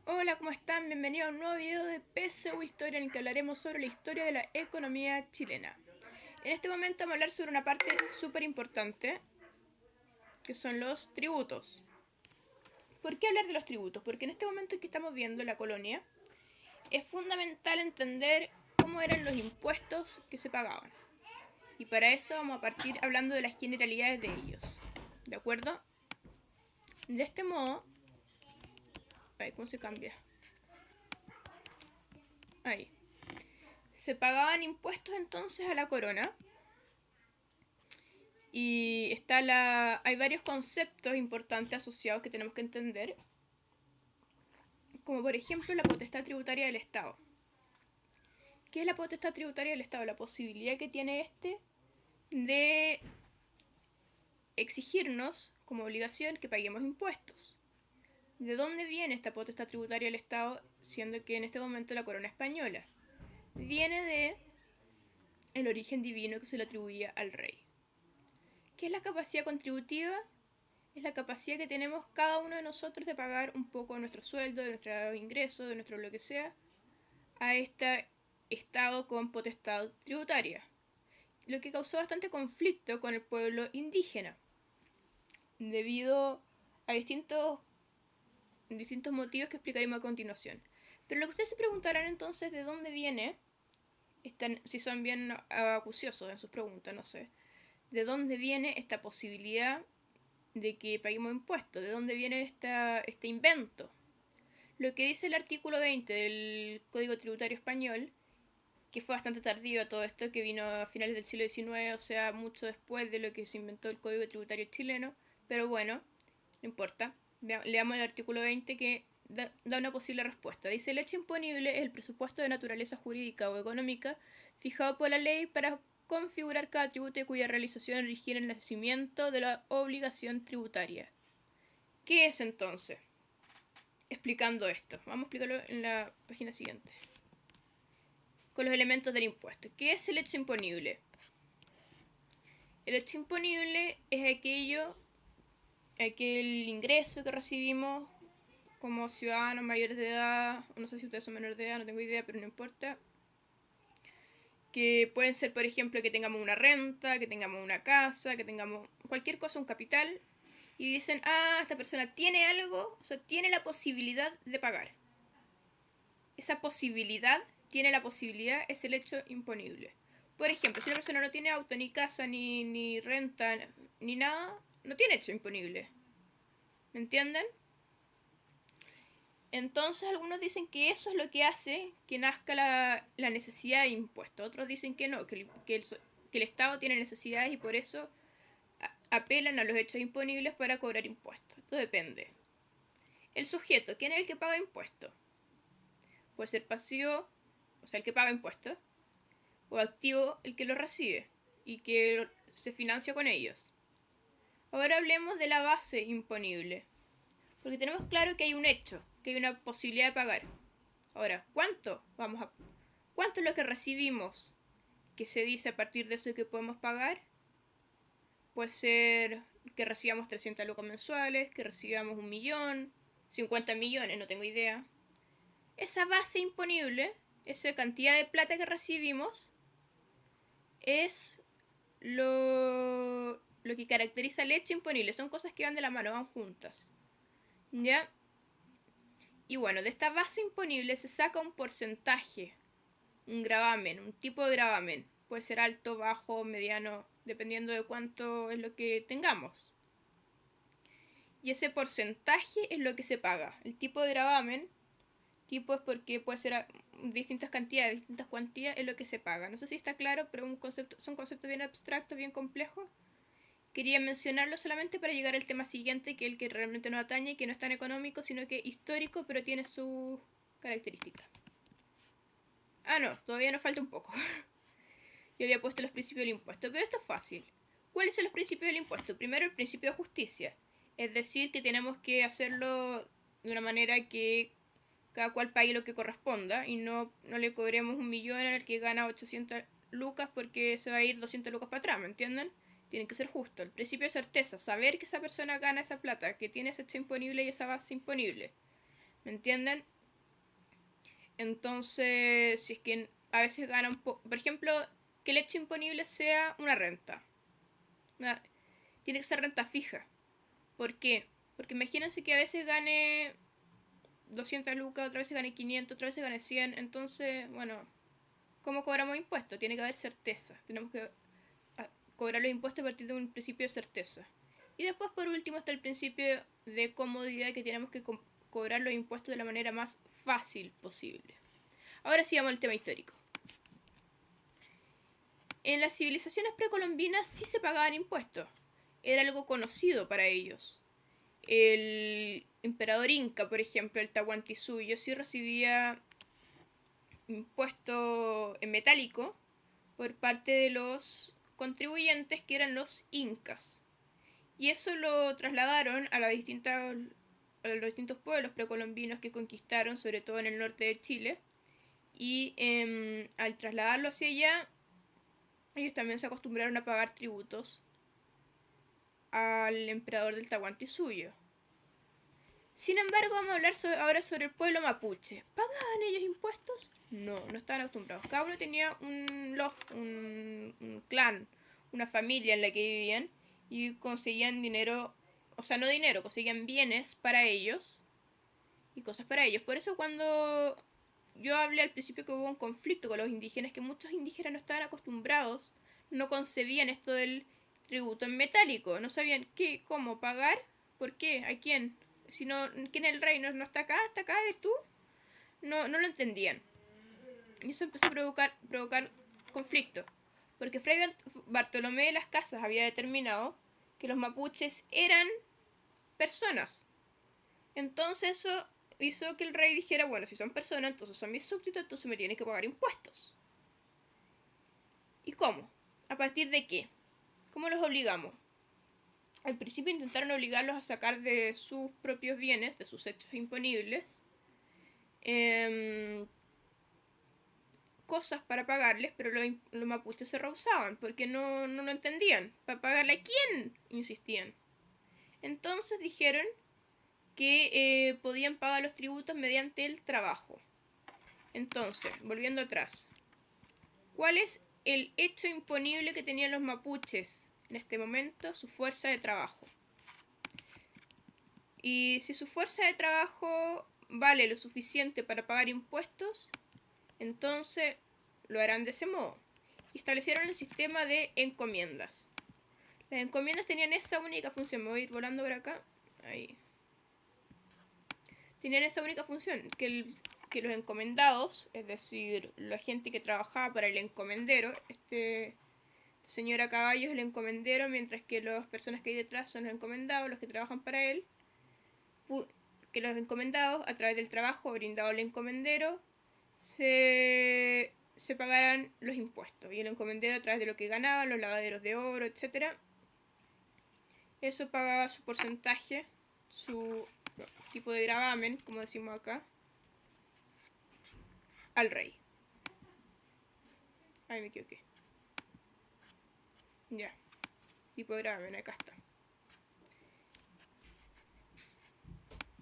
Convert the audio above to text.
Hola, ¿cómo están? Bienvenidos a un nuevo video de PSU Historia en el que hablaremos sobre la historia de la economía chilena. En este momento vamos a hablar sobre una parte súper importante, que son los tributos. ¿Por qué hablar de los tributos? Porque en este momento en que estamos viendo la colonia, es fundamental entender cómo eran los impuestos que se pagaban. Y para eso vamos a partir hablando de las generalidades de ellos. ¿De acuerdo? De este modo... ¿Cómo se cambia? Ahí. Se pagaban impuestos entonces a la corona. Y hay varios conceptos importantes asociados que tenemos que entender, como por ejemplo la potestad tributaria del Estado. ¿Qué es la potestad tributaria del Estado? La posibilidad que tiene este de exigirnos como obligación que paguemos impuestos. ¿De dónde viene esta potestad tributaria del Estado, siendo que en este momento la corona española? Viene de el origen divino que se le atribuía al rey. ¿Qué es la capacidad contributiva? Es la capacidad que tenemos cada uno de nosotros de pagar un poco de nuestro sueldo, de nuestro ingreso, de nuestro lo que sea, a este Estado con potestad tributaria. Lo que causó bastante conflicto con el pueblo indígena, debido a distintos motivos que explicaremos a continuación. Pero lo que ustedes se preguntarán entonces de dónde viene, si son bien acuciosos en sus preguntas, no sé, de dónde viene esta posibilidad de que paguemos impuestos, de dónde viene este invento. Lo que dice el artículo 20 del Código Tributario Español, que fue bastante tardío todo esto, que vino a finales del siglo XIX, o sea, mucho después de lo que se inventó el Código Tributario chileno, pero bueno, no importa. Leamos el artículo 20 que da una posible respuesta. Dice: el hecho imponible es el presupuesto de naturaleza jurídica o económica fijado por la ley para configurar cada tributo y cuya realización rigiera el nacimiento de la obligación tributaria. ¿Qué es entonces? Explicando esto. Vamos a explicarlo en la página siguiente. Con los elementos del impuesto. ¿Qué es el hecho imponible? El hecho imponible es aquel ingreso que recibimos como ciudadanos mayores de edad, no sé si ustedes son menores de edad, no tengo idea, pero no importa, que pueden ser, por ejemplo, que tengamos una renta, que tengamos una casa, que tengamos cualquier cosa, un capital, y dicen: esta persona tiene algo, o sea, tiene la posibilidad de pagar. Esa posibilidad es el hecho imponible. Por ejemplo, si una persona no tiene auto, ni casa, ni renta, ni nada, no tiene hecho imponible. ¿Me entienden? Entonces algunos dicen que eso es lo que hace que nazca la necesidad de impuestos. Otros dicen que no, que el Estado tiene necesidades y por eso apelan a los hechos imponibles para cobrar impuestos. Esto depende. El sujeto, ¿quién es el que paga impuestos? Puede ser pasivo, o sea, el que paga impuestos, o activo, el que los recibe y que se financia con ellos. Ahora hablemos de la base imponible, porque tenemos claro que hay un hecho, que hay una posibilidad de pagar. Ahora, ¿cuánto es lo que recibimos que se dice a partir de eso que podemos pagar? Puede ser que recibamos 300 lucas mensuales, que recibamos 1.000.000, 50 millones, no tengo idea. Esa base imponible, esa cantidad de plata que recibimos, es lo que caracteriza el hecho imponible. Son cosas que van de la mano, van juntas. ¿Ya? Y bueno, de esta base imponible se saca un porcentaje, un gravamen, un tipo de gravamen. Puede ser alto, bajo, mediano, dependiendo de cuánto es lo que tengamos. Y ese porcentaje es lo que se paga. El tipo de gravamen, tipo es porque puede ser distintas cantidades, distintas cuantías, es lo que se paga. No sé si está claro, pero son conceptos bien abstractos, bien complejos. Quería mencionarlo solamente para llegar al tema siguiente, que es el que realmente nos atañe, que no es tan económico, sino que histórico, pero tiene sus características. No, todavía nos falta un poco. Yo había puesto los principios del impuesto, pero esto es fácil. ¿Cuáles son los principios del impuesto? Primero, el principio de justicia. Es decir, que tenemos que hacerlo de una manera que cada cual pague lo que corresponda y no le cobremos 1.000.000 al que gana 800 lucas porque se va a ir 200 lucas para atrás, ¿me entienden? Tiene que ser justo. El principio de certeza, saber que esa persona gana esa plata, que tiene ese hecho imponible y esa base imponible. ¿Me entienden? Entonces, si es que a veces ganan, por ejemplo, que el hecho imponible sea una renta. Tiene que ser renta fija. ¿Por qué? Porque imagínense que a veces gane 200 lucas, otra vez gane 500, otra vez gane 100. Entonces, bueno, ¿cómo cobramos impuestos? Tiene que haber certeza. Tenemos que cobrar los impuestos a partir de un principio de certeza. Y después, por último, está el principio de comodidad, que tenemos que cobrar los impuestos de la manera más fácil posible. Ahora sí vamos al tema histórico. En las civilizaciones precolombinas sí se pagaban impuestos. Era algo conocido para ellos. El emperador inca, por ejemplo, el Tahuantinsuyo, sí recibía impuesto en metálico por parte de los contribuyentes, que eran los incas. Y eso lo trasladaron a los distintos pueblos precolombinos que conquistaron, sobre todo en el norte de Chile. Y al trasladarlo hacia allá, ellos también se acostumbraron a pagar tributos al emperador del Tahuantinsuyo. Sin embargo, vamos a hablar ahora sobre el pueblo mapuche. ¿Pagaban ellos impuestos? No, no estaban acostumbrados. Cada uno tenía un loft, un clan, una familia en la que vivían, y conseguían dinero, o sea, no dinero, conseguían bienes para ellos y cosas para ellos. Por eso cuando yo hablé al principio que hubo un conflicto con los indígenas, que muchos indígenas no estaban acostumbrados, no concebían esto del tributo en metálico, no sabían qué, cómo pagar, por qué, a quién. Si no, ¿quién es el rey? ¿No está acá? ¿Está acá? ¿Eres tú? No lo entendían. Y eso empezó a provocar conflicto. Porque Fray Bartolomé de las Casas había determinado que los mapuches eran personas. Entonces eso hizo que el rey dijera, bueno, si son personas, entonces son mis súbditos, entonces me tienen que pagar impuestos. ¿Y cómo? ¿A partir de qué? ¿Cómo los obligamos? Al principio intentaron obligarlos a sacar de sus propios bienes, de sus hechos imponibles, cosas para pagarles, pero los mapuches se rehusaban porque no lo entendían. ¿Para pagarle a quién? Insistían. Entonces dijeron que podían pagar los tributos mediante el trabajo. Entonces, volviendo atrás, ¿cuál es el hecho imponible que tenían los mapuches en este momento? Su fuerza de trabajo. Y si su fuerza de trabajo vale lo suficiente para pagar impuestos, entonces lo harán de ese modo. Y establecieron el sistema de encomiendas. Las encomiendas tenían esa única función. Me voy a ir volando por acá. Ahí. Tenían esa única función, que los encomendados, es decir, la gente que trabajaba para el encomendero, este señor a caballo es el encomendero, mientras que las personas que hay detrás son los encomendados, los que trabajan para él, que los encomendados, a través del trabajo brindado al encomendero, se pagaran los impuestos, y el encomendero, a través de lo que ganaba, los lavaderos de oro, etc., eso pagaba su porcentaje, su tipo de gravamen, como decimos acá, al rey. Ay, me equivoqué. Ya. Tipo de gravamen, acá está.